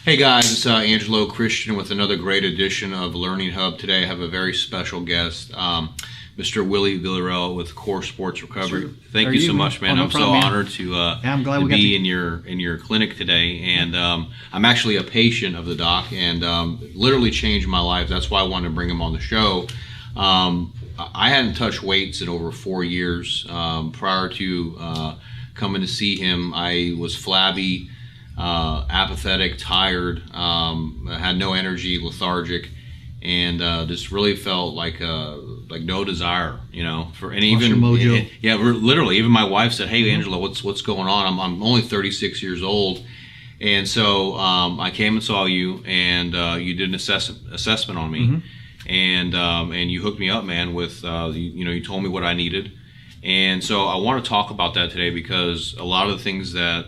Hey guys, it's Angelo Christian with another great edition of Learning Hub. Today I have a very special guest, Mr. Willie Villarreal with Core Sports Recovery. Sure. Thank you so much, man. Oh, no I'm problem, so man. honored to, I'm glad to we got be to- in your clinic today, and I'm actually a patient of the doc, and literally changed my life. That's why I wanted to bring him on the show. I hadn't touched weights in over 4 years. Prior to coming to see him, I was flabby, apathetic, tired, had no energy, lethargic, and just really felt like no desire, for any Lost even your mojo. yeah, literally. Even my wife said, "Hey, Angelo, what's going on?" I'm only 36 years old, and so I came and saw you, and you did an assessment on me, and you hooked me up, man. With you told me what I needed. And so I want to talk about that today because a lot of the things that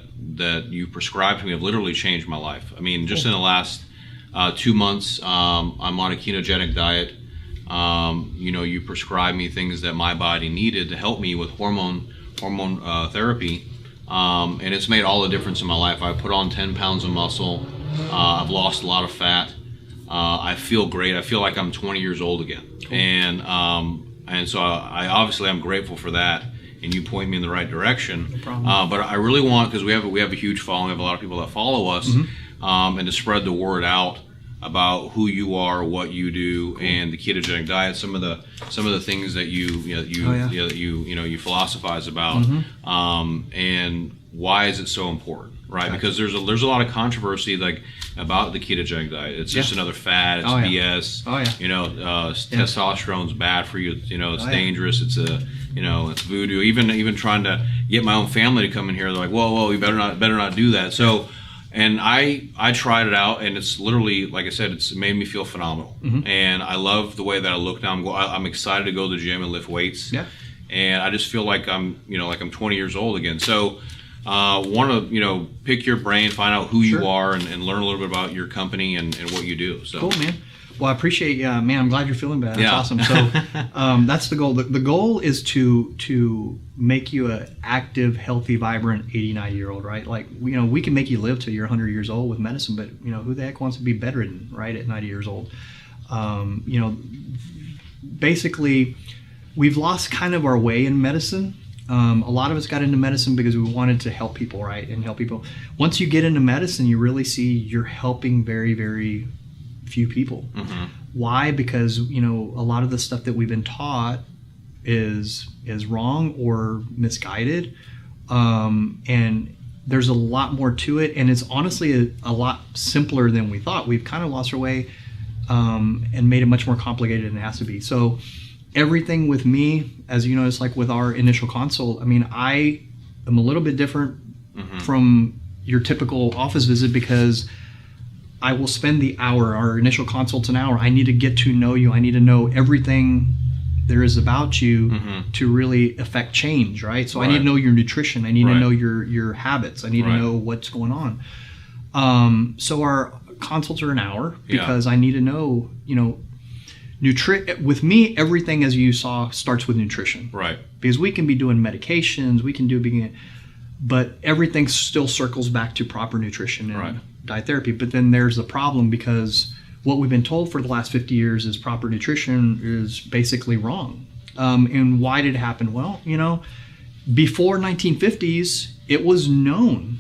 you prescribed to me have literally changed my life. I mean, just in the last 2 months, I'm on a ketogenic diet. You prescribed me things that my body needed to help me with hormone therapy, and it's made all the difference in my life. I put on 10 pounds of muscle. I've lost a lot of fat. I feel great. I feel like I'm 20 years old again. Cool. And so I'm grateful for that, and you point me in the right direction. No problem. But I really want, because we have a huge following, we have a lot of people that follow us, and to spread the word out about who you are, what you do, and the ketogenic diet. Some of the things that you philosophize about, and why is it so important, right? Okay. Because there's a lot of controversy about the ketogenic diet. It's just another fad. It's BS. Testosterone's bad for you. It's dangerous. It's it's voodoo. Even trying to get my own family to come in here, they're like, whoa, you better not do that. So, and I tried it out, and it's literally, like I said, it's made me feel phenomenal. And I love the way that I look now. I'm excited to go to the gym and lift weights. Yeah. And I just feel like I'm 20 years old again. So. Want to pick your brain, find out who you are, and learn a little bit about your company and what you do. So cool, man. Well, I appreciate you, man. I'm glad you're feeling better. That's awesome. So that's the goal. The goal is to make you an active, healthy, vibrant 80, 90-year-old, right? Like, we can make you live till you're 100 years old with medicine, but who the heck wants to be bedridden, right, at 90 years old? Basically, we've lost kind of our way in medicine. A lot of us got into medicine because we wanted to help people, right? And help people. Once you get into medicine, you really see you're helping very, very few people. Why? Because, a lot of the stuff that we've been taught is wrong or misguided. And there's a lot more to it. And it's honestly a lot simpler than we thought. We've kind of lost our way and made it much more complicated than it has to be. So everything with me, as you notice, like with our initial consult, I mean, I am a little bit different from your typical office visit because I will spend the hour, our initial consult's an hour. I need to get to know you. I need to know everything there is about you to really affect change, right? So I need to know your nutrition. I need to know your habits. I need to know what's going on. So our consults are an hour because I need to know, with me, everything, as you saw, starts with nutrition. Right. Because we can be doing medications, we can do, but everything still circles back to proper nutrition and diet therapy. But then there's the problem because what we've been told for the last 50 years is proper nutrition is basically wrong. And why did it happen? Well, before 1950s, it was known.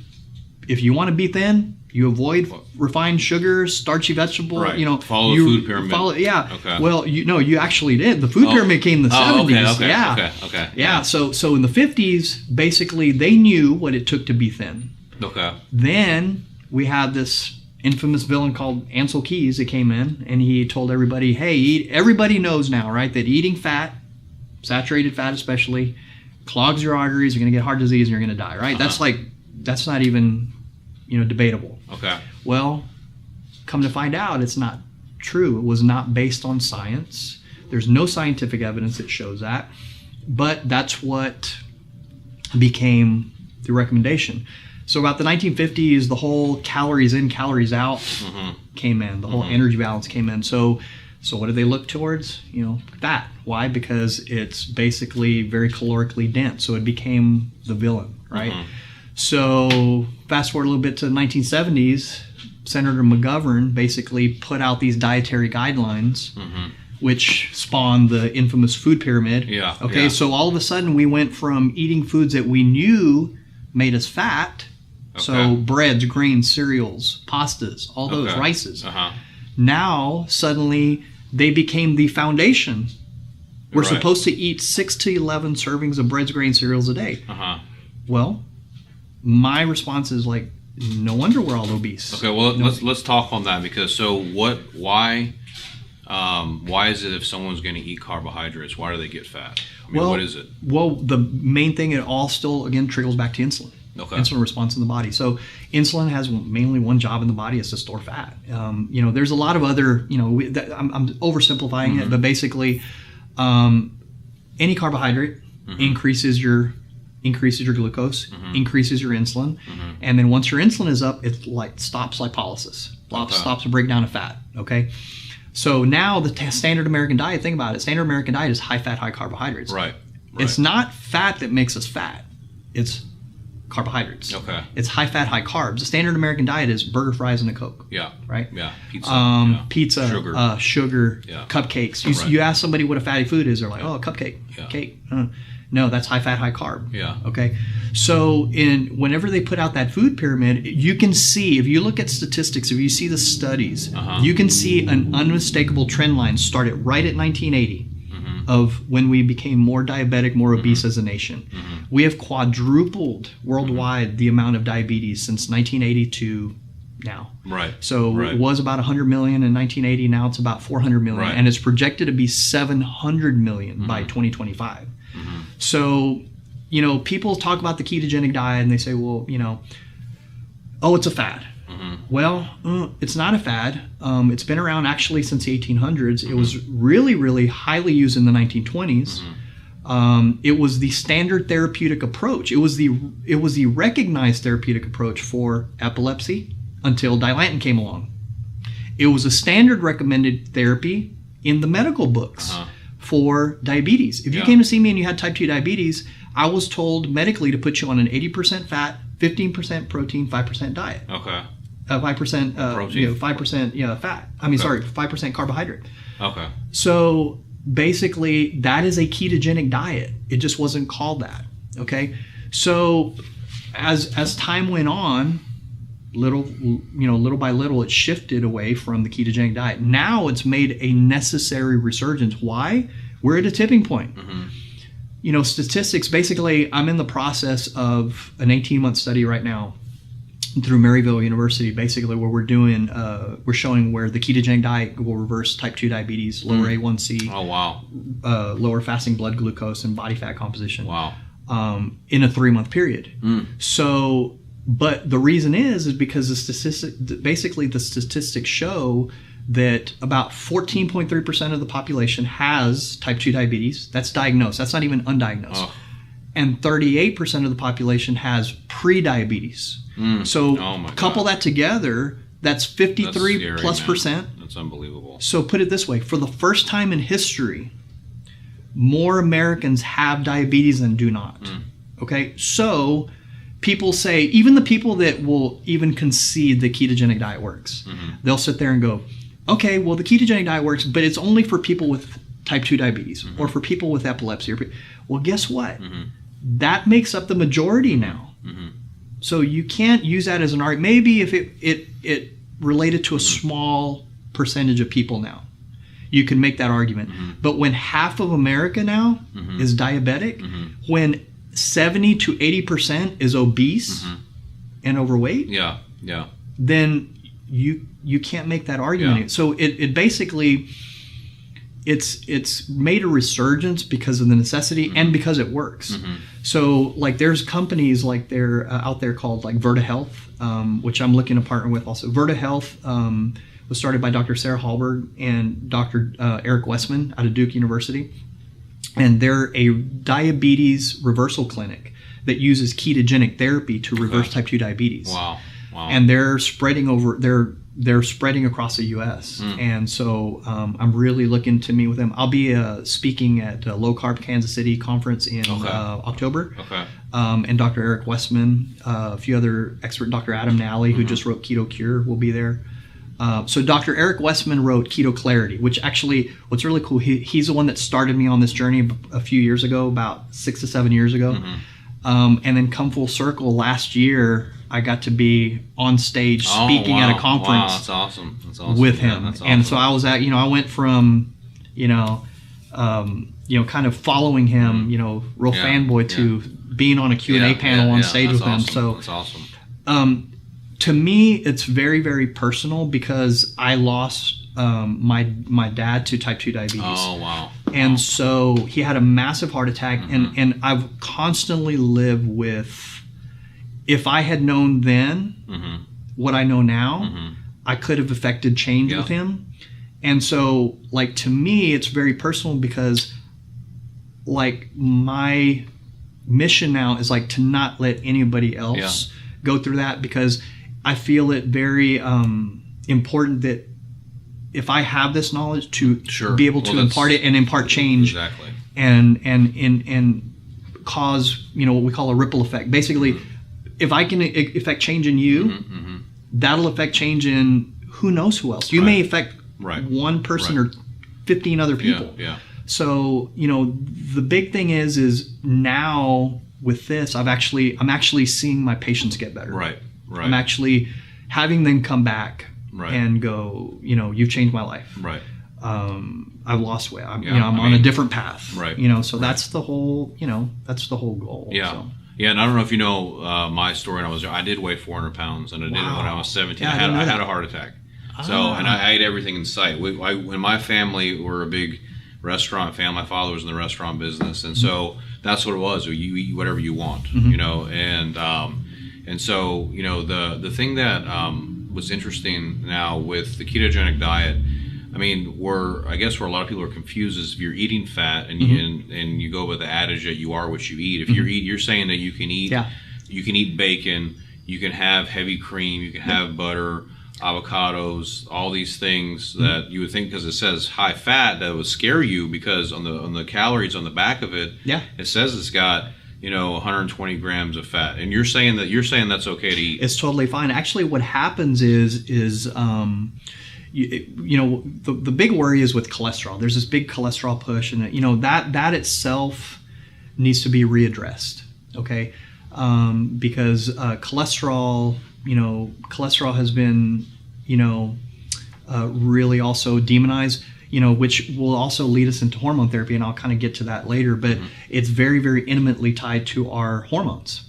If you want to be thin, you avoid refined sugars, starchy vegetables. Right. Follow the food pyramid. Okay. Well, you actually did. The food pyramid came in the 70s. Okay. Yeah. So in the 50s, basically, they knew what it took to be thin. Okay. Then we had this infamous villain called Ansel Keys that came in, and he told everybody, hey, everybody knows now, right, that eating fat, saturated fat especially, clogs your arteries, you're going to get heart disease, and you're going to die, right? That's not even debatable. Okay. Well, come to find out, it's not true. It was not based on science. There's no scientific evidence that shows that. But that's what became the recommendation. So about the 1950s, the whole calories in, calories out came in. The whole energy balance came in. So what did they look towards? Fat. Why? Because it's basically very calorically dense. So it became the villain, right? So fast forward a little bit to the 1970s, Senator McGovern basically put out these dietary guidelines, which spawned the infamous food pyramid. Yeah. Okay, yeah. so all of a sudden we went from eating foods that we knew made us fat, so breads, grains, cereals, pastas, all those, rices. Now, suddenly, they became the foundation. We're supposed to eat 6 to 11 servings of breads, grains, cereals a day. Well, my response is like, no wonder we're all obese. Okay, well, let's talk on that, because why is it if someone's going to eat carbohydrates, why do they get fat? I mean, what is it? Well, the main thing, it all still, again, trickles back to insulin. Insulin response in the body. So insulin has mainly one job in the body, is to store fat. There's a lot of other, I'm oversimplifying it, but basically any carbohydrate increases your glucose, increases your insulin, and then once your insulin is up, it stops lipolysis, stops the breakdown of fat. Okay, so now the standard American diet, think about it. Standard American diet is high fat, high carbohydrates. Right. It's not fat that makes us fat. It's carbohydrates. Okay. It's high fat, high carbs. The standard American diet is burger, fries, and a Coke. Yeah. Right. Yeah. Pizza. Pizza. Sugar. Cupcakes. You ask somebody what a fatty food is, they're like, oh, a cupcake. Cake. No, that's high fat, high carb. Yeah. Okay. So whenever they put out that food pyramid, you can see, if you look at statistics, if you see the studies, you can see an unmistakable trend line started right at 1980 of when we became more diabetic, more obese as a nation. We have quadrupled worldwide the amount of diabetes since 1980 to now. Right. So it was about 100 million in 1980. Now it's about 400 million. Right. And it's projected to be 700 million by 2025. So, people talk about the ketogenic diet and they say, well, oh, it's a fad. Well, it's not a fad. It's been around actually since the 1800s. It was really, really highly used in the 1920s. It was the standard therapeutic approach. It was the recognized therapeutic approach for epilepsy until Dilantin came along. It was a standard recommended therapy in the medical books for diabetes. If you came to see me and you had type 2 diabetes, I was told medically to put you on an 80% fat, 15% protein, 5% diet. Okay. 5% protein, 5% fat. I mean, sorry, 5% carbohydrate. Okay. So basically, that is a ketogenic diet. It just wasn't called that. Okay. So as time went on, little by little, it shifted away from the ketogenic diet. Now it's made a necessary resurgence. Why? We're at a tipping point. Statistics. Basically, I'm in the process of an 18-month study right now through Maryville University, basically where we're showing where the ketogenic diet will reverse type 2 diabetes, lower A1C, lower fasting blood glucose, and body fat composition. Wow. In a 3-month period. So, but the reason is because the statistics show that about 14.3% of the population has type 2 diabetes. That's diagnosed. That's not even undiagnosed. And 38% of the population has pre-diabetes. So couple that together, that's 53 plus percent. That's unbelievable. So put it this way, for the first time in history, more Americans have diabetes than do not. Okay, so people say, even the people that will even concede the ketogenic diet works, they'll sit there and go, okay, well, the ketogenic diet works, but it's only for people with type 2 diabetes or for people with epilepsy. Well, guess what? That makes up the majority now. So you can't use that as an argument. Maybe if it related to a small percentage of people now, you can make that argument. But when half of America now is diabetic, when 70 to 80% is obese and overweight, then you can't make that argument. So it basically, it's made a resurgence because of the necessity and because it works. So like there's companies like they're out there called like Virta Health, which I'm looking to partner with also. Virta Health was started by Dr. Sarah Hallberg and Dr. Eric Westman out of Duke University. And they're a diabetes reversal clinic that uses ketogenic therapy to reverse type 2 diabetes. Wow. And they're spreading over, they're they're spreading across the U.S. And so I'm really looking to meet with them. I'll be speaking at a Low Carb Kansas City conference in October. Okay. And Dr. Eric Westman, a few other experts, Dr. Adam Nally, who just wrote Keto Cure, will be there. So Dr. Eric Westman wrote Keto Clarity, which actually, what's really cool, he's the one that started me on this journey a few years ago, about 6 to 7 years ago. And then come full circle, last year, I got to be on stage speaking at a conference. Wow, that's awesome. That's awesome. With him. Yeah, that's awesome. And so I was at, I went from, kind of following him, real fanboy to being on a Q&A panel on stage with him. So that's awesome. To me, it's very, very personal because I lost my dad to type 2 diabetes. Oh, wow. And so he had a massive heart attack, and I've constantly lived with, if I had known then what I know now, I could have affected change with him. And so, like, to me, it's very personal because, like, my mission now is, like, to not let anybody else go through that, because I feel it very important that if I have this knowledge to be able to impart it and impart change and cause, what we call a ripple effect. Basically, if I can affect change in you, that'll affect change in who knows who else. You may affect one person or 15 other people. So, the big thing is now with this, I'm actually seeing my patients get better. Right. I'm actually having them come back and go, you've changed my life. Right. I've lost weight. I'm on a different path. Right. So that's the whole, that's the whole goal. Yeah. So. Yeah, and I don't know if you know my story. I did weigh 400 pounds, and I did it when I was 17. Yeah, I had a heart attack. So, and I ate everything in sight. When my family were a big restaurant family, my father was in the restaurant business, and so that's what it was. You eat whatever you want, and so the thing that was interesting now with the ketogenic diet. I mean, where a lot of people are confused is if you're eating fat and you go by the adage that you are what you eat. If you're saying that you can eat bacon, you can have heavy cream, you can have butter, avocados, all these things that you would think, because it says high fat, that would scare you, because on the calories on the back of it, it says it's got 120 grams of fat, and you're saying that's okay to eat. It's totally fine. Actually, what happens is the big worry is with cholesterol. There's this big cholesterol push, and that itself needs to be readdressed. Okay, because cholesterol has been really also demonized. Which will also lead us into hormone therapy, and I'll kind of get to that later. But it's very, very intimately tied to our hormones.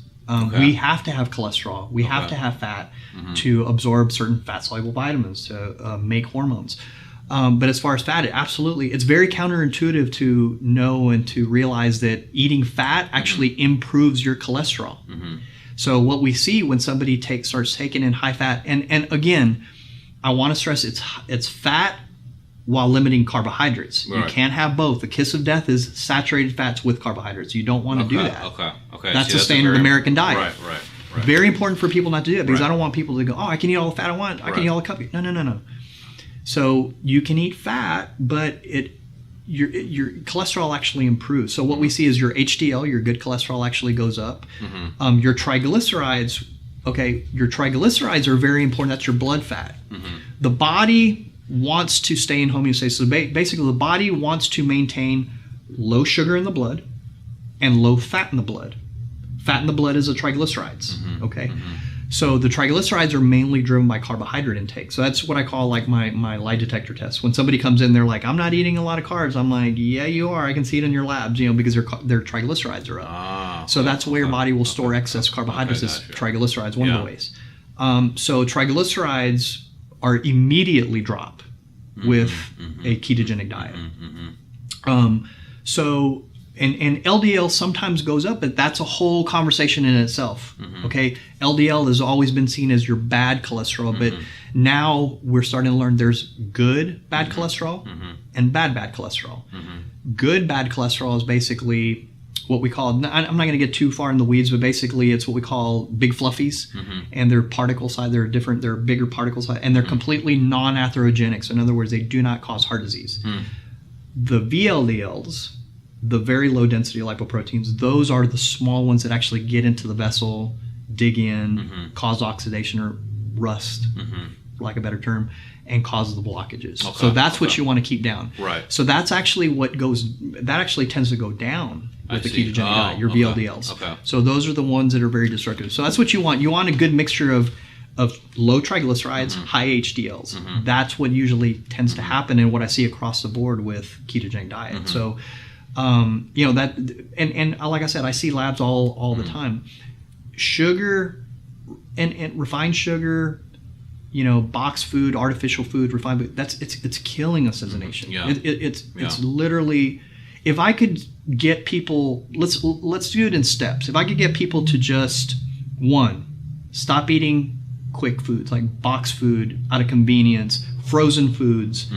We have to have cholesterol. We have to have fat to absorb certain fat-soluble vitamins to make hormones. But as far as fat, it's very counterintuitive to know and to realize that eating fat actually improves your cholesterol. So what we see when somebody starts taking in high fat, and again, I want to stress it's fat while limiting carbohydrates. You can't have both. The kiss of death is saturated fats with carbohydrates. You don't want to do that. Okay. That's the standard American diet. Right. Very important for people not to do that, because I don't want people to go, I can eat all the fat I want. I can eat all the cup. No. So you can eat fat, but your cholesterol actually improves. So what we see is your HDL, your good cholesterol, actually goes up. Your triglycerides, your triglycerides are very important. That's your blood fat. The body wants to stay in homeostasis. So basically, the body wants to maintain low sugar in the blood and low fat in the blood. Fat in the blood is the triglycerides. So the triglycerides are mainly driven by carbohydrate intake. So that's what I call like my lie detector test. When somebody comes in, they're like, I'm not eating a lot of carbs. I'm like, yeah, you are. I can see it in your labs, because their triglycerides are up. So that's where your body will store excess carbohydrates as triglycerides, one of the ways. So triglycerides are immediately drop with a ketogenic diet. So and LDL sometimes goes up, but that's a whole conversation in itself. Okay, LDL has always been seen as your bad cholesterol, but now we're starting to learn there's good bad cholesterol and bad cholesterol. Good bad cholesterol is basically what we call, I'm not going to get too far in the weeds, but basically it's what we call big fluffies, and their particle size, they're bigger particle size, and they're completely non-atherogenic. So in other words, they do not cause heart disease. The VLDLs, the very low density lipoproteins, those are the small ones that actually get into the vessel, dig in, cause oxidation or rust, for lack of a better term, and cause the blockages. Okay. So that's what you want to keep down. Right. So that's actually that actually tends to go down with the ketogenic diet, your VLDLs. Okay. So those are the ones that are very destructive. So that's what you want. You want a good mixture of low triglycerides, high HDLs. That's what usually tends to happen, and what I see across the board with ketogenic diet. So, that, and like I said, I see labs all the time. Sugar and refined sugar, box food, artificial food, refined food, it's killing us as a nation. Yeah. It's literally, if I could get people, let's do it in steps. If I could get people to just, one, stop eating quick foods like box food out of convenience, frozen foods,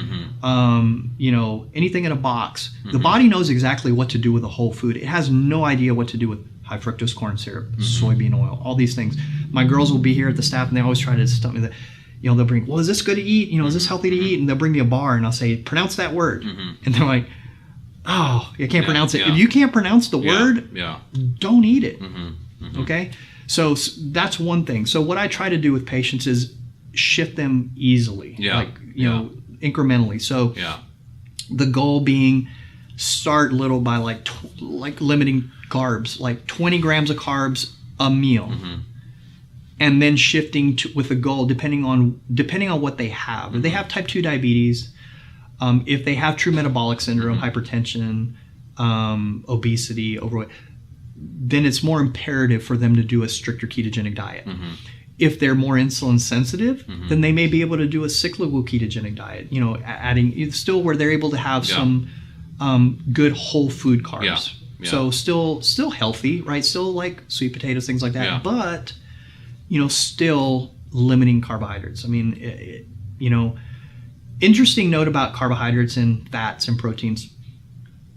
anything in a box. The body knows exactly what to do with a whole food. It has no idea what to do with high fructose corn syrup, soybean oil, all these things. My girls will be here at the staff and they always try to tell me that, they'll bring, well, is this good to eat? Is this healthy to eat? And they'll bring me a bar and I'll say, pronounce that word. And they're like, oh, I can't pronounce it. If you can't pronounce the word, don't eat it. Okay? So that's one thing. So what I try to do with patients is shift them easily, incrementally. So the goal being start little by like limiting carbs, like 20 grams of carbs a meal. And then shifting with a goal depending on what they have. If they have type 2 diabetes, if they have true metabolic syndrome, hypertension, obesity, overweight, then it's more imperative for them to do a stricter ketogenic diet. If they're more insulin sensitive, then they may be able to do a cyclical ketogenic diet, adding still where they're able to have some good whole food carbs. So still healthy, right? Still like sweet potatoes, things like that, but still limiting carbohydrates. I mean, interesting note about carbohydrates and fats and proteins.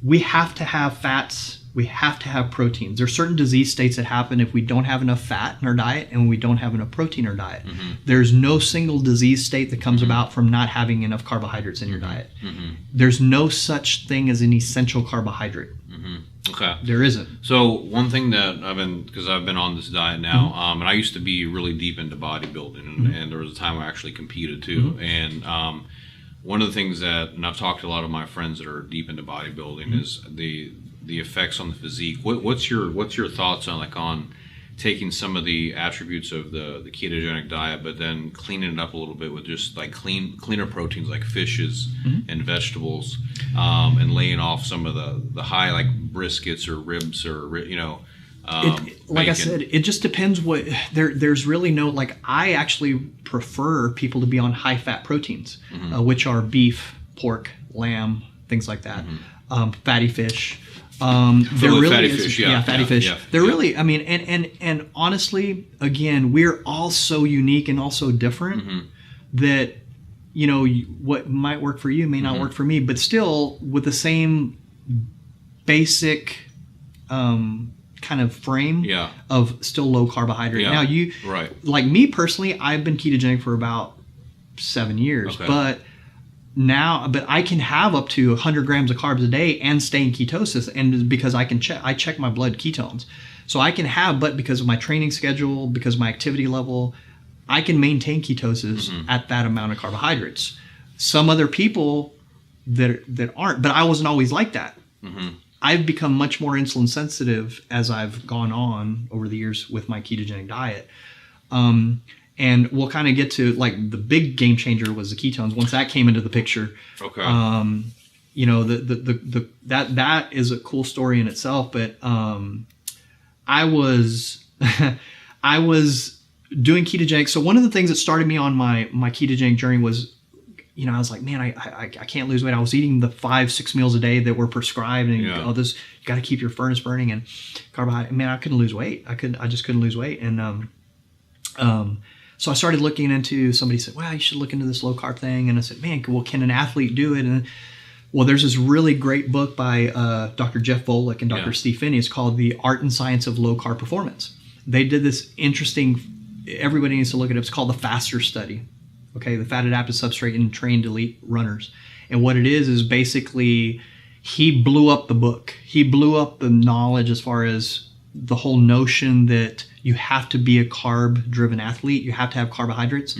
We have to have fats. We have to have proteins. There are certain disease states that happen if we don't have enough fat in our diet and we don't have enough protein in our diet. There's no single disease state that comes about from not having enough carbohydrates in your diet. There's no such thing as an essential carbohydrate. Okay. There isn't. So one thing that because I've been on this diet now, and I used to be really deep into bodybuilding, and there was a time I actually competed too. And one of the things and I've talked to a lot of my friends that are deep into bodybuilding is the effects on the physique. What's your thoughts on taking some of the attributes of the ketogenic diet, but then cleaning it up a little bit with just like cleaner proteins like fishes and vegetables, and laying off some of the high like briskets or ribs or like I said, it just depends what there's really no, like, I actually prefer people to be on high fat proteins, which are beef, pork, lamb, things like that, fatty fish. There really fatty is, fish, fatty fish. They're really, I mean, and honestly, again, we're all so unique and all so different that, what might work for you may not work for me, but still with the same basic kind of frame of still low carbohydrate. Now like me personally, I've been ketogenic for about 7 years, but I can have up to 100 grams of carbs a day and stay in ketosis, and because I check my blood ketones. So I can have, but because of my training schedule, because of my activity level, I can maintain ketosis at that amount of carbohydrates. Some other people that aren't, but I wasn't always like that. I've become much more insulin sensitive as I've gone on over the years with my ketogenic diet. And we'll kind of get to, like, the big game changer was the ketones. Once that came into the picture, that is a cool story in itself. But I was doing ketogenic. So one of the things that started me on my ketogenic journey was, I was like, man, I can't lose weight. I was eating the 5-6 meals a day that were prescribed, and you got to keep your furnace burning and carbohydrate. Man, I couldn't lose weight. I just couldn't lose weight, and so I started looking into. Somebody said, well, you should look into this low carb thing, and I said, man, well, can an athlete do it? And Well, there's this really great book by Dr. Jeff Volek and Dr. Steve Finney. It's called The Art and Science of Low Carb Performance. They did this interesting, everybody needs to look it up. It's called the FASTER study. Okay, the fat adapted substrate in trained elite runners. And what it is basically he blew up the book. He blew up the knowledge as far as the whole notion that you have to be a carb-driven athlete. You have to have carbohydrates.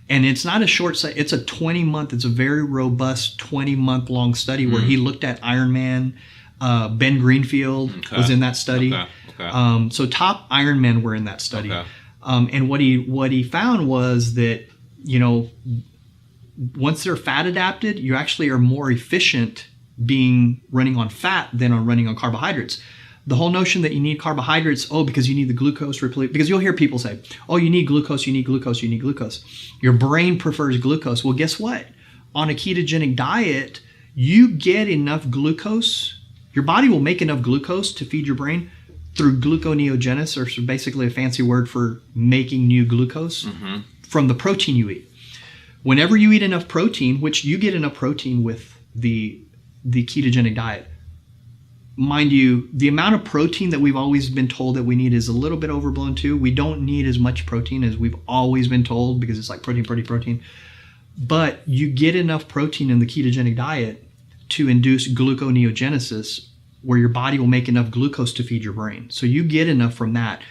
And it's not a short study. It's a 20-month, it's a very robust 20-month-long study where he looked at Ironman. Ben Greenfield was in that study. So top Ironmen were in that study. And what he found was that, you know, once they're fat adapted, you actually are more efficient running on fat than on running on carbohydrates. The whole notion that you need carbohydrates, because you need the glucose replete, because you'll hear people say, oh, you need glucose, you need glucose, you need glucose. Your brain prefers glucose. Well, guess what? On a ketogenic diet, you get enough glucose. Your body will make enough glucose to feed your brain through gluconeogenesis, or basically a fancy word for making new glucose from the protein you eat. Whenever you eat enough protein, which you get enough protein with the ketogenic diet, mind you, the amount of protein that we've always been told that we need is a little bit overblown too. We don't need as much protein as we've always been told because it's like protein. But you get enough protein in the ketogenic diet to induce gluconeogenesis, where your body will make enough glucose to feed your brain. So you get enough from that.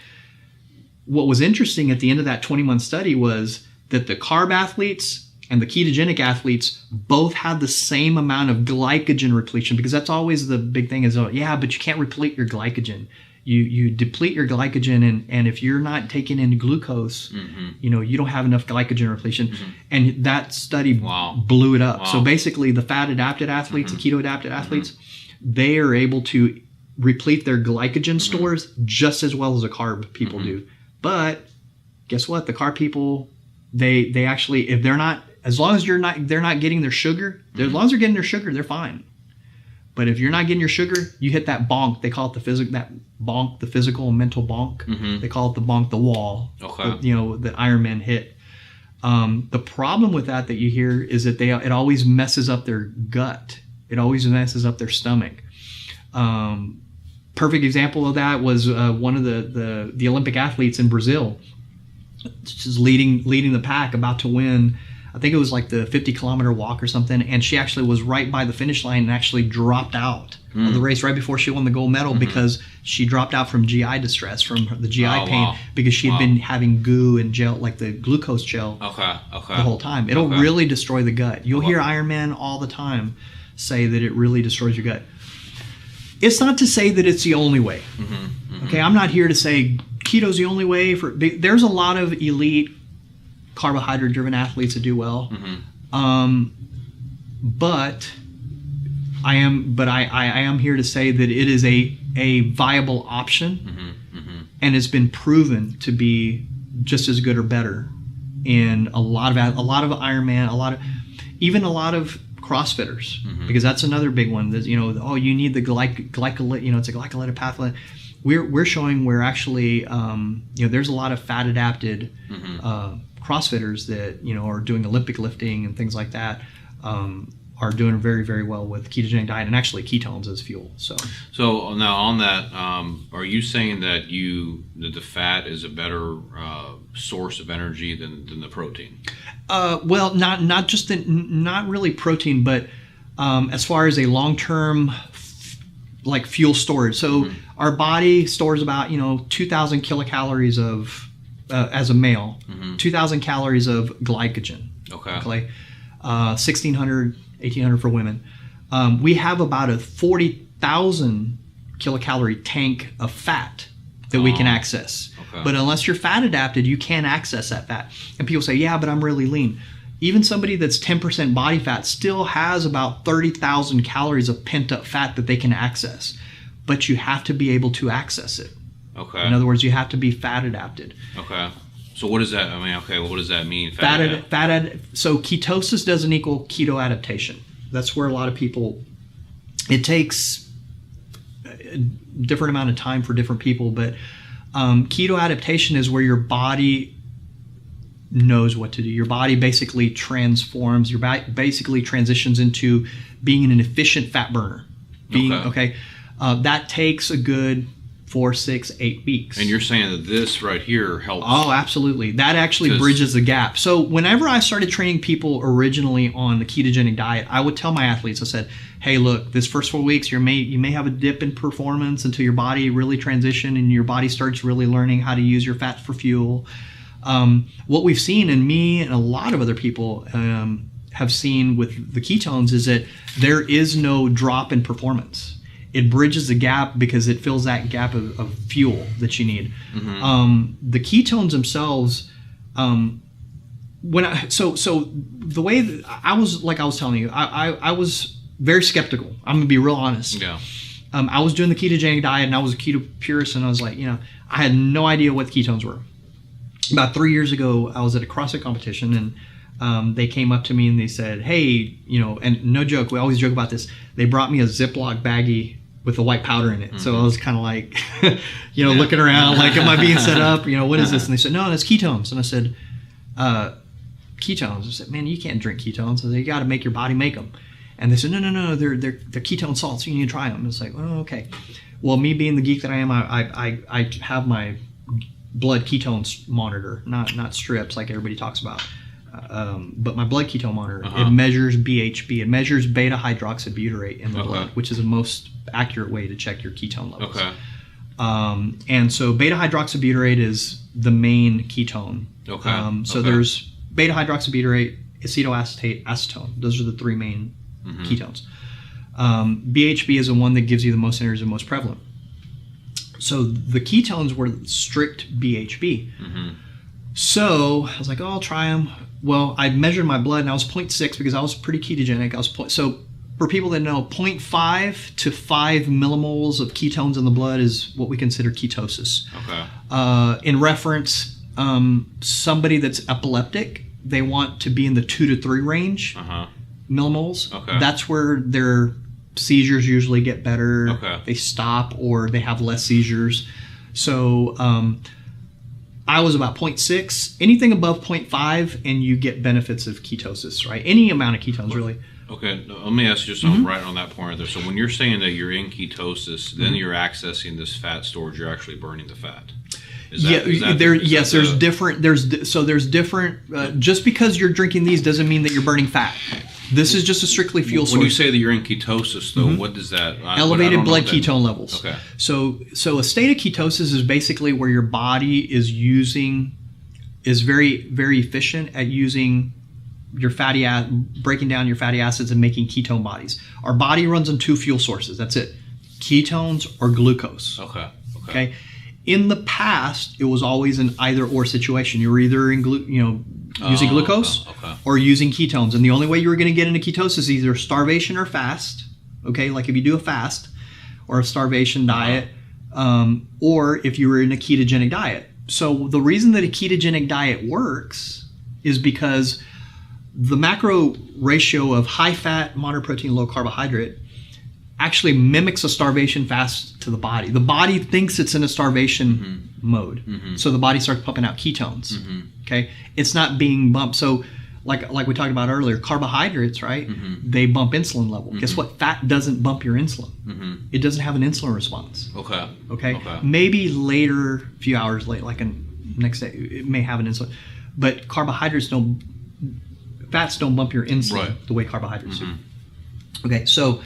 What was interesting at the end of that 20-month study was that the carb athletes and the ketogenic athletes both had the same amount of glycogen repletion, because that's always the big thing is, but you can't replete your glycogen. You deplete your glycogen, and if you're not taking in glucose, you know, you don't have enough glycogen repletion. And that study blew it up. So basically the fat adapted athletes, the keto adapted athletes, they are able to replete their glycogen stores just as well as the carb people do. But guess what? The carb people, they actually, if they're not, as long as they're not getting their sugar, as long as they're getting their sugar, they're fine. But if you're not getting your sugar, you hit that bonk. They call it the physical and mental bonk. They call it the bonk, the wall. You know, that Ironman hit. The problem with that you hear is that it always messes up their gut. It always messes up their stomach. Perfect example of that was one of the Olympic athletes in Brazil, just leading the pack, about to win. I think it was like the 50-kilometer walk or something, and she actually was right by the finish line and actually dropped out of the race right before she won the gold medal because she dropped out from GI distress, from the GI pain, because she had been having goo and gel, like the glucose gel, the whole time. It'll really destroy the gut. You'll hear Ironman all the time say that it really destroys your gut. It's not to say that it's the only way. Okay, I'm not here to say keto's the only way. There's a lot of elite carbohydrate driven athletes that do well. But I am here to say that it is a viable option, and it's been proven to be just as good or better in a lot of Ironman, a lot of CrossFitters, because that's another big one. That, you know, you need the glycolytic, you know, it's a glycolytic pathway. We're showing where actually, you know, there's a lot of fat adapted CrossFitters that, you know, are doing Olympic lifting and things like that, are doing very, very well with ketogenic diet and actually ketones as fuel. So now on that, are you saying that the fat is a better source of energy than the protein? Well, not really protein, but as far as a long-term like fuel storage. So our body stores about, you know, 2,000 kilocalories of as a male, 2,000 calories of glycogen. 1,600, 1,800 for women. We have about a 40,000 kilocalorie tank of fat that we can access. But unless you're fat adapted, you can't access that fat. And people say, yeah, but I'm really lean. Even somebody that's 10% body fat still has about 30,000 calories of pent up fat that they can access. But you have to be able to access it. In other words, you have to be fat adapted. So what does that? I mean, what does that mean? So ketosis doesn't equal keto adaptation. That's where a lot of people. It takes a different amount of time for different people, but keto adaptation is where your body knows what to do. Your body basically transforms. Your body basically transitions into being an efficient fat burner. That takes a good 4, 6, 8 weeks. And you're saying that this right here helps? Oh, absolutely. That actually bridges the gap. So whenever I started training people originally on the ketogenic diet, I would tell my athletes, I said, hey, look, this first 4 weeks, you may have a dip in performance until your body really transitions and your body starts really learning how to use your fat for fuel. What we've seen, and me and a lot of other people have seen with the ketones, is that there is no drop in performance. It bridges the gap because it fills that gap of fuel that you need. The ketones themselves, so the way that I was, like I was telling you, I was very skeptical. I'm gonna be real honest. Yeah. I was doing the ketogenic diet and I was a keto purist, and I was like, I had no idea what the ketones were. About 3 years ago, I was at a CrossFit competition, and they came up to me and they said, hey, and no joke, we always joke about this. They brought me a Ziploc baggie with a white powder in it. So I was kind of like, looking around, like, am I being set up? What is this? And they said, no, that's ketones. And I said, ketones? I said, man, you can't drink ketones. I said, you got to make your body make them. And they said, no, they're ketone salts. You need to try them. It's like, oh, okay. Well, me being the geek that I am, I have my blood ketones monitor, not strips like everybody talks about. But my blood ketone monitor, it measures BHB. It measures beta hydroxybutyrate in the blood, which is the most accurate way to check your ketone levels. And so beta hydroxybutyrate is the main ketone. There's beta hydroxybutyrate, acetoacetate, acetone. Those are the three main ketones. BHB is the one that gives you the most energy and most prevalent. So the ketones were strict BHB. So I was like, I'll try them. Well, I measured my blood and I was 0.6 because I was pretty ketogenic. So for people that know, 0.5 to 5 millimoles of ketones in the blood is what we consider ketosis. In reference, somebody that's epileptic, they want to be in the 2 to 3 range millimoles. That's where their seizures usually get better. They stop or they have less seizures. So I was about 0.6. Anything above 0.5 and you get benefits of ketosis, right? Any amount of ketones, really. Okay, let me ask you something right on that point right there. So when you're saying that you're in ketosis, then you're accessing this fat storage, you're actually burning the fat. There's different, just because you're drinking these doesn't mean that you're burning fat. This is just a strictly fuel source. When you say that you're in ketosis, though, what does that? Elevated blood ketone levels. So a state of ketosis is basically where your body is very, very efficient at using your breaking down your fatty acids and making ketone bodies. Our body runs on 2 fuel sources. That's it: ketones or glucose. Okay. In the past, it was always an either-or situation. You were either using glucose or using ketones, and the only way you were going to get into ketosis is either starvation or fast. Okay, like if you do a fast or a starvation diet, or if you were in a ketogenic diet. So the reason that a ketogenic diet works is because the macro ratio of high fat, moderate protein, low carbohydrate actually mimics a starvation fast to the body. The body thinks it's in a starvation mode. So the body starts pumping out ketones. Okay? It's not being bumped. So like we talked about earlier, carbohydrates, right? They bump insulin level. Guess what? Fat doesn't bump your insulin. It doesn't have an insulin response. Okay? Maybe later, a few hours later, like next day, it may have an insulin. But fats don't bump your insulin the way carbohydrates do. Okay, so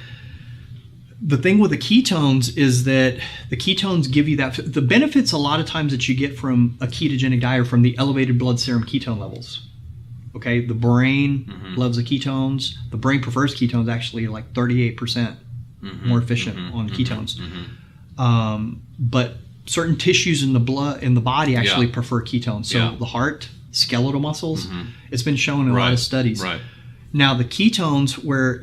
the thing with the ketones is that the ketones give you the benefits a lot of times that you get from a ketogenic diet are from the elevated blood serum ketone levels. Okay, the brain loves the ketones. The brain prefers ketones, actually, like 38% more efficient on ketones. But certain tissues in the body actually prefer ketones. So the heart, skeletal muscles, it's been shown in a lot of studies. Now the ketones, where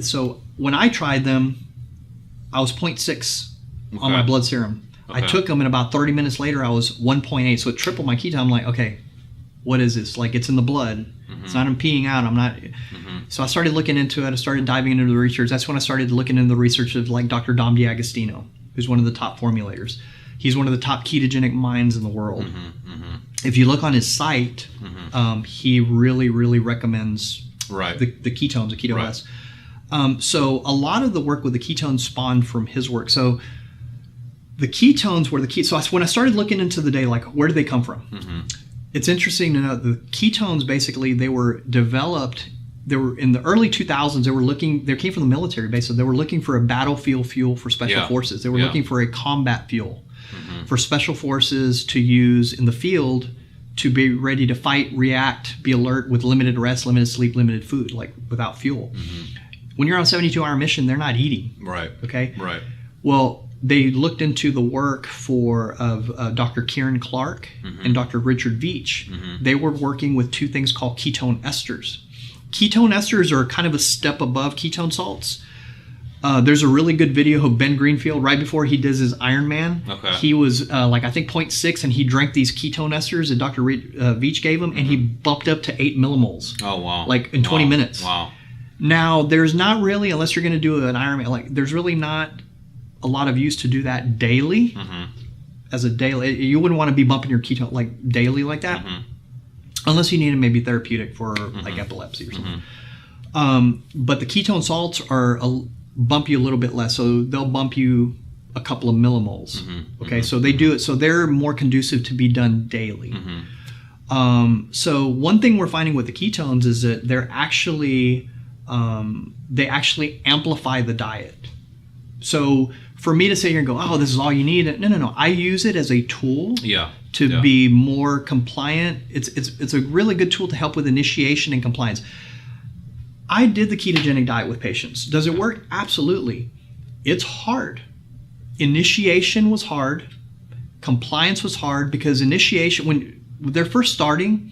so when I tried them, I was 0.6 on my blood serum. I took them, and about 30 minutes later, I was 1.8. So it tripled my ketone. I'm like, okay, what is this? Like, it's in the blood. It's not I'm peeing out. I'm not. So I started looking into it. I started diving into the research. That's when I started looking into the research of like Dr. Dom D'Agostino, who's one of the top formulators. He's one of the top ketogenic minds in the world. if you look on his site, he really recommends the ketones, the Keto S. So a lot of the work with the ketones spawned from his work. So the ketones were the key. So when I started looking into the data, like where do they come from? It's interesting to know the ketones basically they were developed. They were in the early 2000s. They came from the military base, so they were looking for a battlefield fuel for special forces. They were looking for a combat fuel for special forces to use in the field to be ready to fight, react, be alert with limited rest, limited sleep, limited food, like without fuel. When you're on a 72-hour mission, they're not eating. Right. Okay. Right. Well, they looked into the work of Dr. Kieran Clark and Dr. Richard Veach. They were working with two things called ketone esters. Ketone esters are kind of a step above ketone salts. There's a really good video of Ben Greenfield right before he does his Ironman. Okay. He was like I think 0.6, and he drank these ketone esters that Dr. Veach gave him, and he bumped up to 8 millimoles. Oh wow! Like in 20 minutes. Wow. Now there's not really, unless you're going to do an Ironman, like there's really not a lot of use to do that daily. As a daily, you wouldn't want to be bumping your ketone like daily like that. Unless you need it maybe therapeutic for like epilepsy or something. But the ketone salts are bump you a little bit less, so they'll bump you a couple of millimoles. Okay, so they do it, so they're more conducive to be done daily. So one thing we're finding with the ketones is that they're actually they actually amplify the diet. So for me to sit here and go, oh, this is all you need, no. I use it as a tool to be more compliant. It's a really good tool to help with initiation and compliance. I did the ketogenic diet with patients. Does it work? Absolutely. It's hard. Initiation was hard. Compliance was hard because initiation, when they're first starting,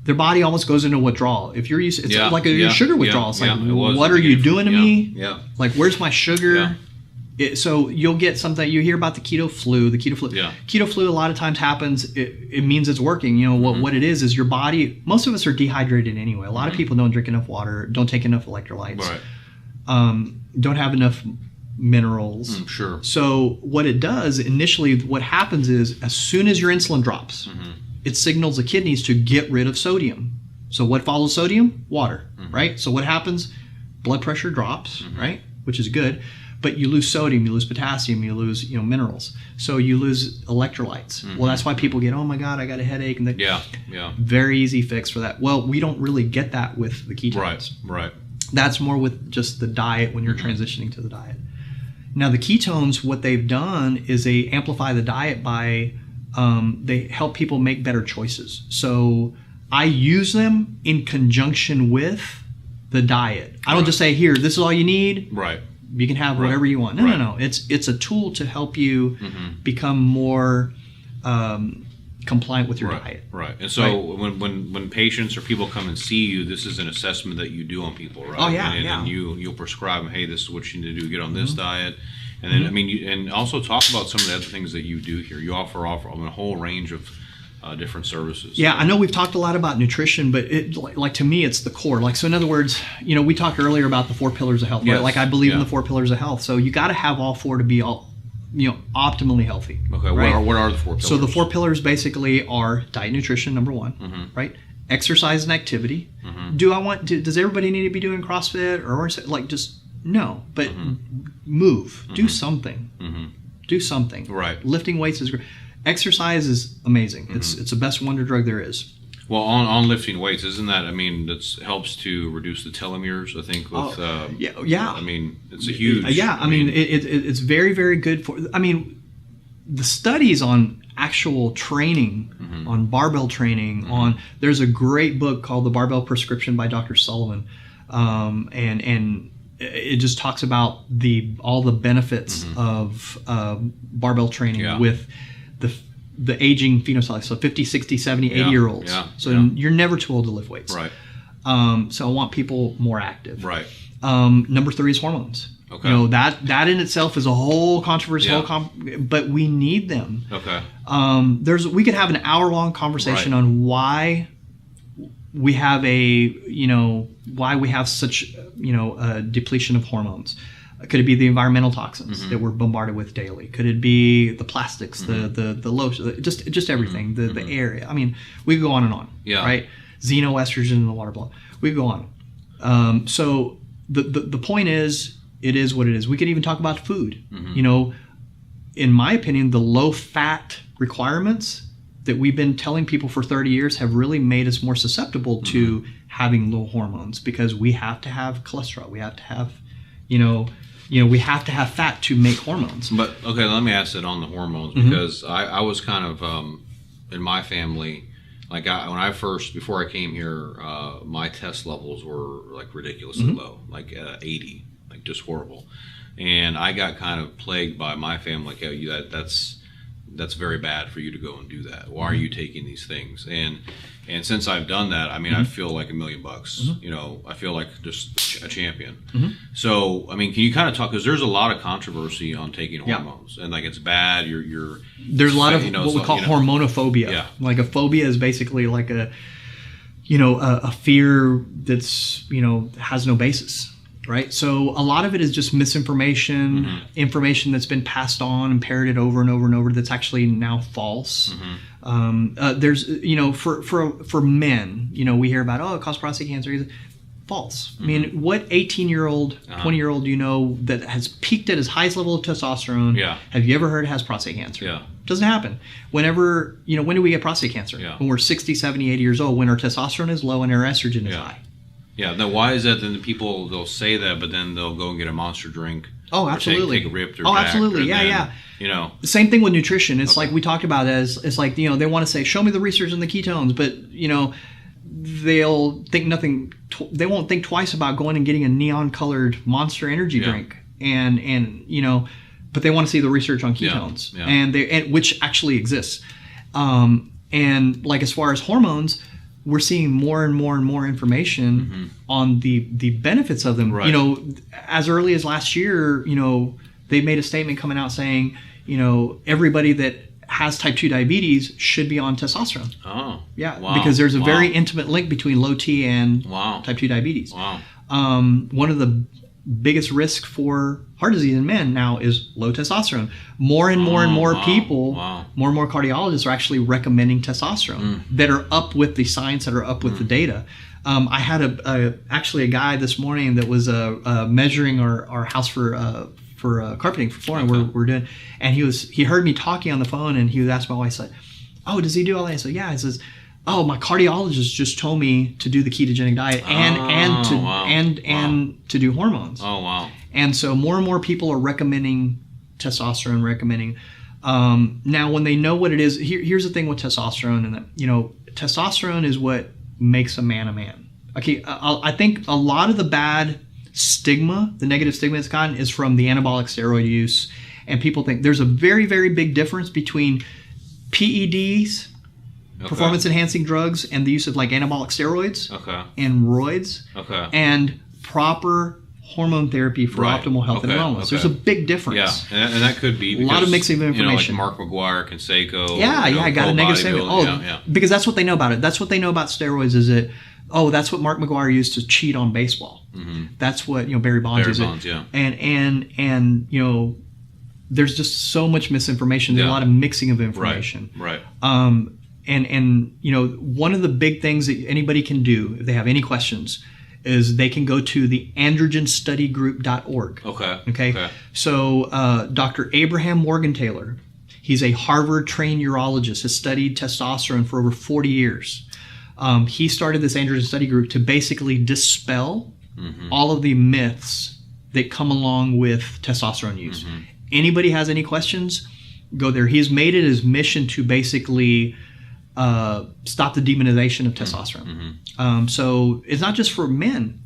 their body almost goes into withdrawal. If you're used, it's like a sugar withdrawal. It's like, what are you doing to me? Like, where's my sugar? So you'll get something, you hear about the keto flu. Keto flu a lot of times happens, it means it's working. You know, what it is your body, most of us are dehydrated anyway. A lot of people don't drink enough water, don't take enough electrolytes, don't have enough minerals. Sure. So what it does, initially what happens is as soon as your insulin drops, it signals the kidneys to get rid of sodium. So what follows sodium? Water, right? So what happens? Blood pressure drops, right? Which is good. But you lose sodium, you lose potassium, you lose minerals. So you lose electrolytes. Well, that's why people get, oh my God, I got a headache. And very easy fix for that. Well, we don't really get that with the ketones. Right. That's more with just the diet when you're transitioning to the diet. Now the ketones, what they've done is they amplify the diet by, they help people make better choices. So I use them in conjunction with the diet. I don't just say, here, this is all you need. Right. You can have whatever you want. No. It's a tool to help you become more compliant with your diet. Right. And so when patients or people come and see you, this is an assessment that you do on people, right? Oh yeah. And you'll prescribe them, hey, this is what you need to do. Get on this diet. And then I mean, and also talk about some of the other things that you do here. You offer a whole range of different services. Yeah, I know we've talked a lot about nutrition, but like to me, it's the core. Like, so in other words, we talked earlier about the 4 pillars of health, right? Like I believe in the 4 pillars of health. So you got to have all 4 to be optimally healthy. Okay, right? What are the 4 pillars? So the 4 pillars basically are diet, nutrition, number 1, right? Exercise and activity. Does everybody need to be doing CrossFit or like just no? But move, do something, do something. Right. Lifting weights is great. Exercise is amazing. It's the best wonder drug there is. Well, on lifting weights, isn't that? I mean, that helps to reduce the telomeres. I think with I mean, it's a huge. I mean, it's very, very good for. I mean, the studies on actual training, on barbell training, there's a great book called The Barbell Prescription by Dr. Sullivan, and it just talks about all the benefits of barbell training with the aging phenotype, so 50, 60, 70, 80-year-olds. So you're never too old to lift weights. Right. So I want people more active. Right. Number 3 is hormones. Okay. That in itself is a whole controversy, but we need them. Okay. We could have an hour-long conversation on why we have why we have such a depletion of hormones. Could it be the environmental toxins that we're bombarded with daily? Could it be the plastics, the lotion, just everything, the air? I mean, we could go on and on, right? Xenoestrogen in the water blood. We could go on. So the point is, it is what it is. We could even talk about food. You know, in my opinion, the low fat requirements that we've been telling people for 30 years have really made us more susceptible to having low hormones, because we have to have cholesterol. We have to have, we have to have fat to make hormones. But okay, let me ask it on the hormones, because I was kind of in my family, like before I came here, my test levels were like ridiculously low, like 80, like just horrible. And I got kind of plagued by my family, like, hey, that's very bad for you to go and do that. Why are you taking these things? And since I've done that, I mean, I feel like $1 million. You know, I feel like just a champion. So, I mean, can you kind of talk, because there's a lot of controversy on taking hormones, and like it's bad. There's a lot of what we call hormonophobia. Yeah. Like a phobia is basically like a fear that's has no basis. Right. So a lot of it is just misinformation, information that's been passed on and parroted over and over and over that's actually now false. There's, for men, we hear about, it causes prostate cancer. False. I mean, what 18-year-old, 20-year-old that has peaked at his highest level of testosterone, have you ever heard has prostate cancer? Yeah. Doesn't happen. Whenever, when do we get prostate cancer? Yeah. When we're 60, 70, 80 years old, when our testosterone is low and our estrogen is high. Yeah, now why is that? Then the people, they'll say that, but then they'll go and get a Monster drink. Oh, absolutely. Take a Ripped or Jack, absolutely. Yeah. The same thing with nutrition. It's like we talked about it's like, they want to say, show me the research on the ketones, but, they'll think they won't think twice about going and getting a neon colored Monster energy drink. And but they want to see the research on ketones and which actually exists. And like, as far as hormones, we're seeing more and more and more information on the benefits of them. Right. As early as last year, they made a statement coming out saying, everybody that has type 2 diabetes should be on testosterone. Oh. Yeah. Wow. Because there's a very intimate link between low T and type 2 diabetes. Wow. One of the biggest risks for heart disease in men now is low testosterone. More and more people, more and more cardiologists are actually recommending testosterone that are up with the science, that are up with the data. I had actually a guy this morning that was measuring our house for carpeting, for flooring. We're doing, and he heard me talking on the phone, and he was asking my wife, said, "Oh, does he do all that?" I said, "Yeah." He says, "Oh, my cardiologist just told me to do the ketogenic diet and to do hormones." Oh, wow. And so more and more people are recommending testosterone, now when they know what it is. Here's the thing with testosterone, and that, testosterone is what makes a man a man. Okay, I think a lot of the bad stigma, the negative stigma it's gotten, is from the anabolic steroid use, and people think there's a very, very big difference between PEDs, performance enhancing drugs, and the use of like anabolic steroids and roids, and proper hormone therapy for optimal health and wellness. There's a big difference. Yeah, and that could be because, a lot of mixing of information. Like Mark McGuire, Canseco. I got a negative stigma. Because that's what they know about it. That's what they know about steroids, is that, that's what Mark McGuire used to cheat on baseball. That's what Barry Bonds used. And there's just so much misinformation. There's a lot of mixing of information. Right. And one of the big things that anybody can do if they have any questions is they can go to the androgenstudygroup.org. Okay. So Dr. Abraham Morgan-Taylor, he's a Harvard-trained urologist, has studied testosterone for over 40 years. He started this androgen study group to basically dispel all of the myths that come along with testosterone use. Anybody has any questions, go there. He's made it his mission to basically stop the demonization of testosterone. So it's not just for men.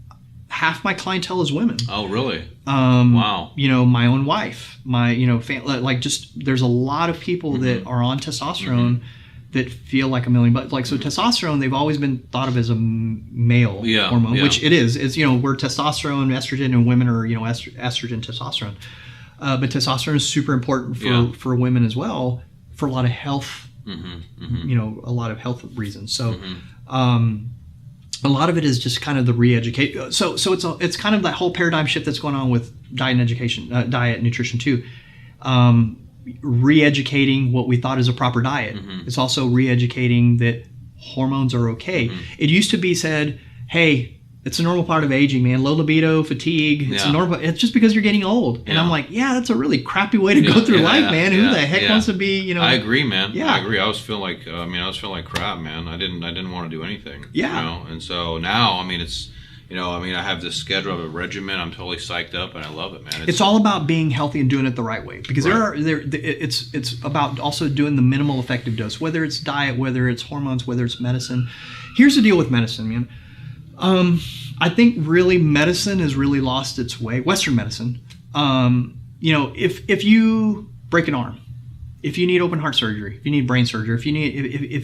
Half my clientele is women. Oh, really? Wow. My own wife, my there's a lot of people that are on testosterone that feel like $1 million. Like, so testosterone, they've always been thought of as a male hormone, which it is. It's, we're testosterone, estrogen, and women are, estrogen, testosterone. But testosterone is super important for women as well, for a lot of health, a lot of health reasons. So, a lot of it is just kind of the re-educate. So it's kind of that whole paradigm shift that's going on with diet nutrition too. Re-educating what we thought is a proper diet. It's also re-educating that hormones are okay. It used to be said, hey, it's a normal part of aging, man. Low libido, fatigue. It's a normal. It's just because you're getting old. And I'm like, yeah, that's a really crappy way to go through life, man. Who the heck wants to be, you know? I agree, man. Yeah. I agree. I was feeling like, like crap, man. I didn't want to do anything. Yeah. You know? And so now, I mean, it's, you know, I mean, I have this schedule, I have a regimen. I'm totally psyched up, and I love it, man. It's all about being healthy and doing it the right way, because it's about also doing the minimal effective dose, whether it's diet, whether it's hormones, whether it's medicine. Here's the deal with medicine, man. I think really medicine has really lost its way. Western medicine, you know, if you break an arm, if you need open heart surgery, if you need brain surgery, if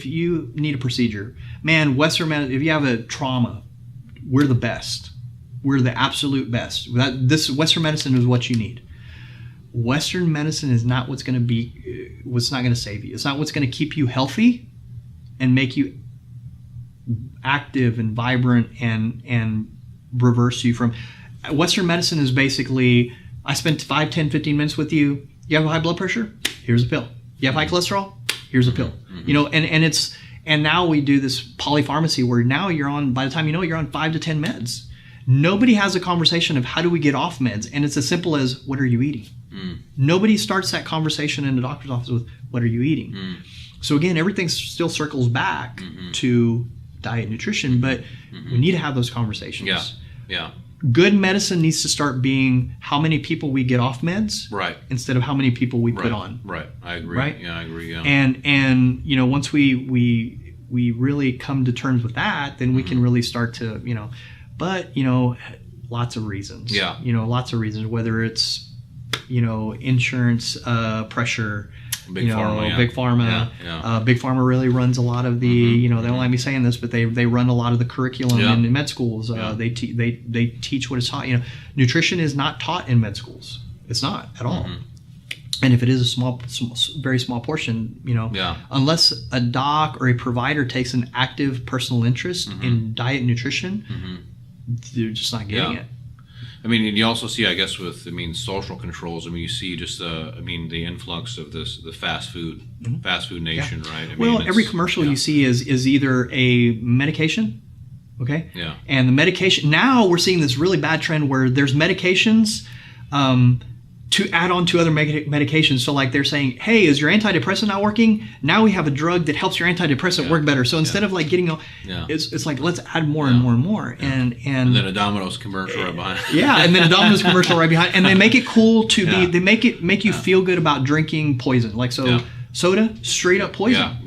you need a procedure, man, Western medicine, if you have a trauma, we're the best. We're the absolute best. This Western medicine is what you need. Western medicine is not what's going to save you. It's not what's going to keep you healthy and make you active and vibrant and reverse you from. Western medicine is basically, I spent 5, 10, 15 minutes with you. You have high blood pressure? Here's a pill. You have high cholesterol? Here's a pill. You know, and now we do this polypharmacy where now by the time you know it, you're on 5 to 10 meds. Nobody has a conversation of how do we get off meds, and it's as simple as what are you eating? Nobody starts that conversation in the doctor's office with what are you eating? So again, everything still circles back to diet, nutrition, but we need to have those conversations. Yeah. Good medicine needs to start being how many people we get off meds, right, instead of how many people we put on. Right. I agree. Right? Yeah, I agree. Yeah. And you know, once we really come to terms with that, then we can really start to, you know, but you know, lots of reasons. Yeah. You know, lots of reasons, whether it's, you know, insurance pressure. Big pharma. Big pharma really runs a lot of the, you know, they don't like me saying this, but they run a lot of the curriculum in med schools. They teach what is taught. You know, nutrition is not taught in med schools. It's not at all. And if it is a very small portion, you know, unless a doc or a provider takes an active personal interest in diet and nutrition, they're just not getting it. I mean, and you also see, I guess, with social controls. I mean, you see just the influx of the fast food nation, right? I mean, every commercial you see is either a medication, okay? Yeah. And the medication, now we're seeing this really bad trend where there's medications to add on to other medications. So like they're saying, hey, is your antidepressant not working? Now we have a drug that helps your antidepressant work better. So instead of like getting, it's like, let's add more and more and more. And then a Domino's commercial right behind. And then a Domino's commercial right behind. And they make it cool to be, they make you feel good about drinking poison. Like soda, straight up poison.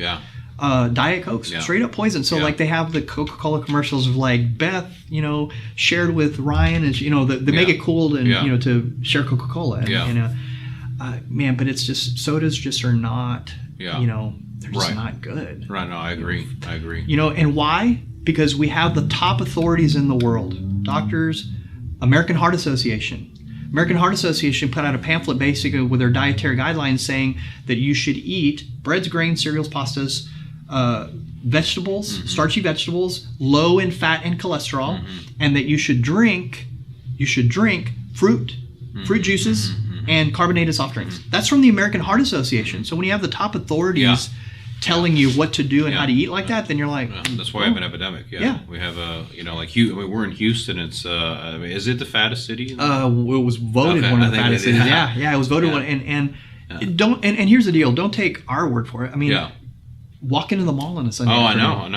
Diet Coke, straight up poison. So like they have the Coca-Cola commercials of like Beth, you know, shared with Ryan, and you know they make it cool to you know to share Coca-Cola. Man, but it's just sodas just are not. You know, they're just not good. Right. No, I agree. You know, and why? Because we have the top authorities in the world, doctors, American Heart Association. American Heart Association put out a pamphlet basically with their dietary guidelines saying that you should eat breads, grains, cereals, pastas, vegetables, starchy vegetables, low in fat and cholesterol, and that you should drink fruit juices, and carbonated soft drinks. That's from the American Heart Association. So when you have the top authorities telling you what to do and how to eat like that, then you're like, that's why we have an epidemic. We have you know, like we're in Houston. It's I mean, is it the fattest city? It was voted one of the fattest cities. It was voted one. And here's the deal. Don't take our word for it. I mean, walk into the mall on a Sunday. I know.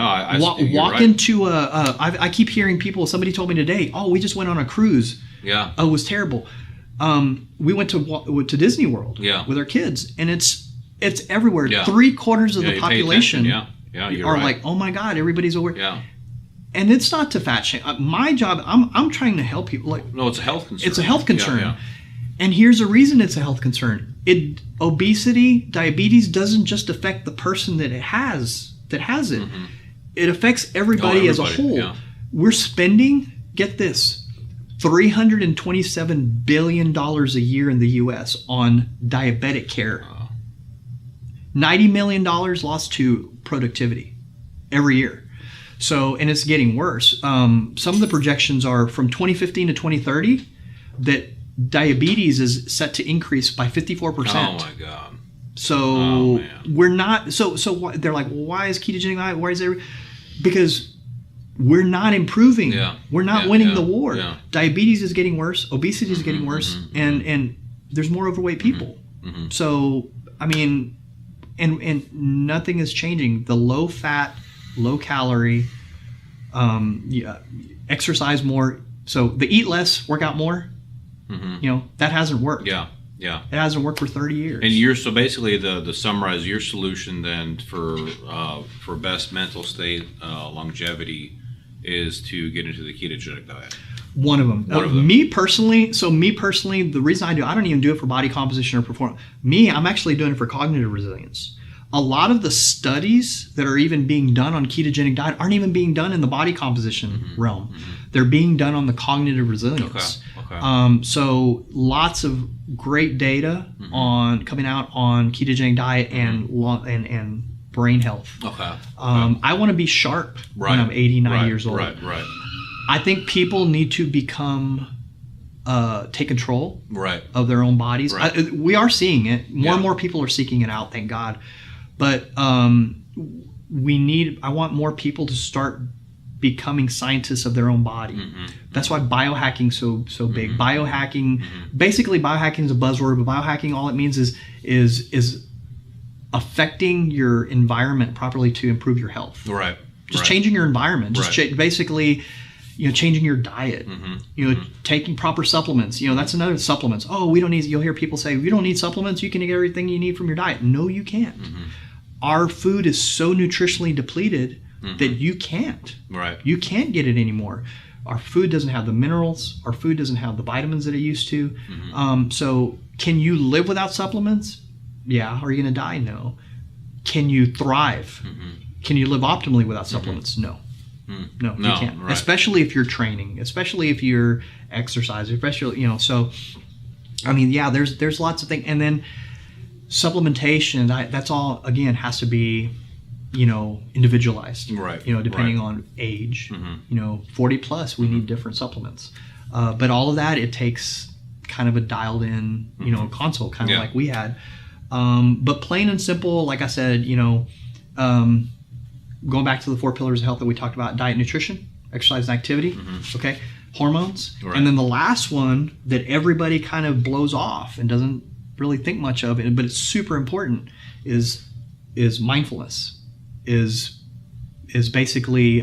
Walk into I keep hearing people. Somebody told me today. Oh, we just went on a cruise. Oh, it was terrible. We went to Disney World. with our kids, and it's everywhere. 3/4 of the population are like, oh my God, everybody's over. And it's not to fat shame. My job, I'm trying to help people. Like, no, it's a health concern. It's a health concern. And here's a reason it's a health concern. Obesity, diabetes doesn't just affect the person that has it. It affects everybody as a whole. We're spending, get this, $327 billion a year in the U.S. on diabetic care. $90 million lost to productivity every year. So, and it's getting worse. Some of the projections are from 2015 to 2030 that diabetes is set to increase by 54%. Oh my God. So we're not. So they're like, well, why is ketogenic diet? Why is there? Because we're not improving. Yeah. We're not winning the war. Yeah. Diabetes is getting worse. Obesity is getting worse, and there's more overweight people. So I mean, and nothing is changing. The low fat, low calorie, exercise more. So the eat less, work out more. That hasn't worked. Yeah. It hasn't worked for 30 years. And so basically the summarize your solution then for best mental state longevity is to get into the ketogenic diet. One of them. Me personally, the reason I don't even do it for body composition or performance. I'm actually doing it for cognitive resilience. A lot of the studies that are even being done on ketogenic diet aren't even being done in the body composition realm. They're being done on the cognitive resilience. Okay. So lots of great data coming out on ketogenic diet and brain health. Okay. I want to be sharp when I'm 80, 90 years old. Right. I think people need to take control of their own bodies. We are seeing it. More and more people are seeking it out, thank God. But I want more people to start becoming scientists of their own body. That's why biohacking's so big. Biohacking, basically biohacking is a buzzword, but biohacking, all it means is affecting your environment properly to improve your health. Just changing your environment. Just basically, changing your diet. Taking proper supplements. That's another supplements. Oh, we don't need. You'll hear people say, "You don't need supplements. You can get everything you need from your diet." No, you can't. Our food is so nutritionally depleted that you can't. You can't get it anymore. Our food doesn't have the minerals. Our food doesn't have the vitamins that it used to. So, can you live without supplements? Yeah. Are you going to die? No. Can you thrive? Can you live optimally without supplements? No. No, you can't. Especially if you're training, especially if you're exercising, especially, so, I mean, there's lots of things. And then supplementation, that's all, again, has to be, individualized, depending on age, 40 plus, we need different supplements. But all of that, it takes kind of a dialed in, consult, kind of like we had. But plain and simple, like I said, going back to the 4 pillars of health that we talked about: diet, nutrition, exercise, and activity. Okay, hormones, and then the last one that everybody kind of blows off and doesn't really think much of, but it's super important, is mindfulness. Is basically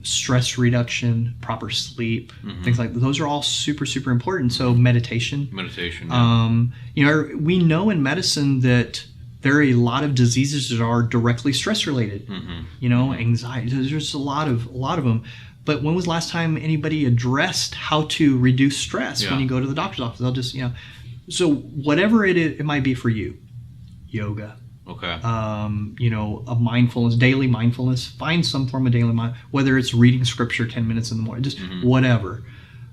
stress reduction, proper sleep, things like that. Those are all super, super important. So meditation. We know in medicine that there are a lot of diseases that are directly stress related. Anxiety. There's just a lot of them. But when was the last time anybody addressed how to reduce stress when you go to the doctor's office? They'll just, so whatever it might be for you, yoga. Okay. A mindfulness, daily mindfulness. Find some form of daily whether it's reading scripture 10 minutes in the morning, just whatever.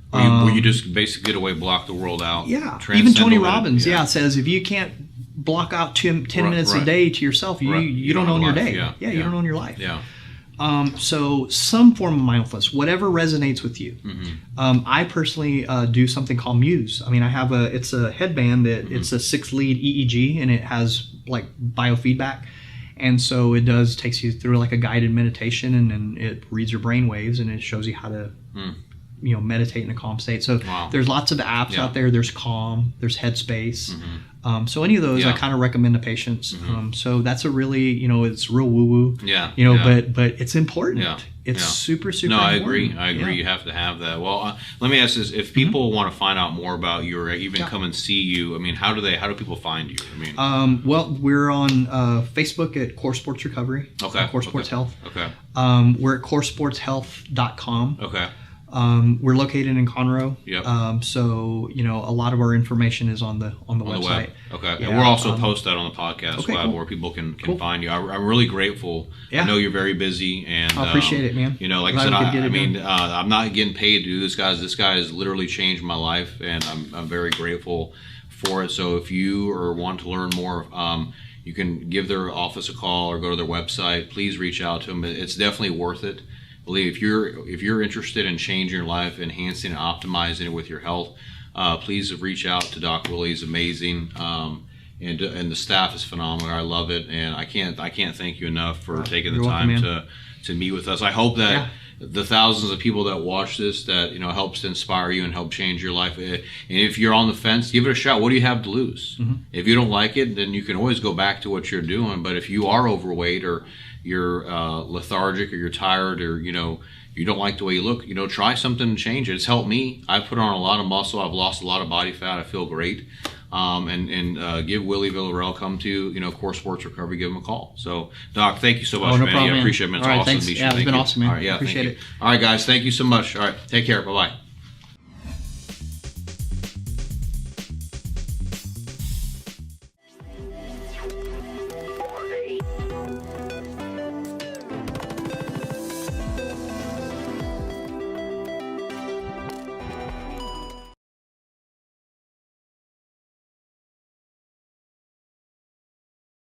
Where you just basically get away, block the world out. Yeah. Even Tony Robbins, says if you can't block out 10 minutes a day to yourself, you don't own your day. You don't own your life. Yeah. So some form of mindfulness, whatever resonates with you. I personally do something called Muse. I mean, it's a headband that it's a 6-lead EEG, and it has like biofeedback. And so it takes you through like a guided meditation, and then it reads your brain waves, and it shows you how to, meditate in a calm state. So there's lots of apps out there. There's Calm, there's Headspace. So any of those I kind of recommend to patients. So that's a really, it's real woo-woo. But it's important. It's super, super important. I agree. You have to have that. Well, let me ask this. If people want to find out more about you or even come and see you, I mean, how do people find you? I mean, well, we're on Facebook at Core Sports Recovery. Okay. Core Sports Health. Okay. We're at coresportshealth.com. Okay. We're located in Conroe. Yep. So a lot of our information is on the website. Web. Okay. Yeah, and we'll also post that on the podcast where people can find you. I'm really grateful. Yeah. I know you're very busy, and I appreciate it, man. Like I said, I'm not getting paid to do this, guys. This guy has literally changed my life, and I'm very grateful for it. So if you want to learn more, you can give their office a call or go to their website. Please reach out to them. It's definitely worth it. believe if you're interested in changing your life, enhancing and optimizing it with your health, please reach out to Doc Willie. He's amazing. And the staff is phenomenal. I love it, and I can't thank you enough for taking the time to meet with us. I hope that the thousands of people that watch this, that helps to inspire you and help change your life. And if you're on the fence, give it a shot. What do you have to lose? If you don't like it, then you can always go back to what you're doing. But if you are overweight, or you're lethargic, or you're tired, or you don't like the way you look, try something to change it. It's helped me. I've put on a lot of muscle. I've lost a lot of body fat. I feel great. Give Willie Villarreal, come to Core Sports Recovery, give him a call. So Doc, thank you so much, man. Problem, I appreciate it, man. It's awesome to meet you. Yeah, it's been awesome, man. All right, appreciate it. All right, guys, thank you so much. All right, take care. Bye-bye.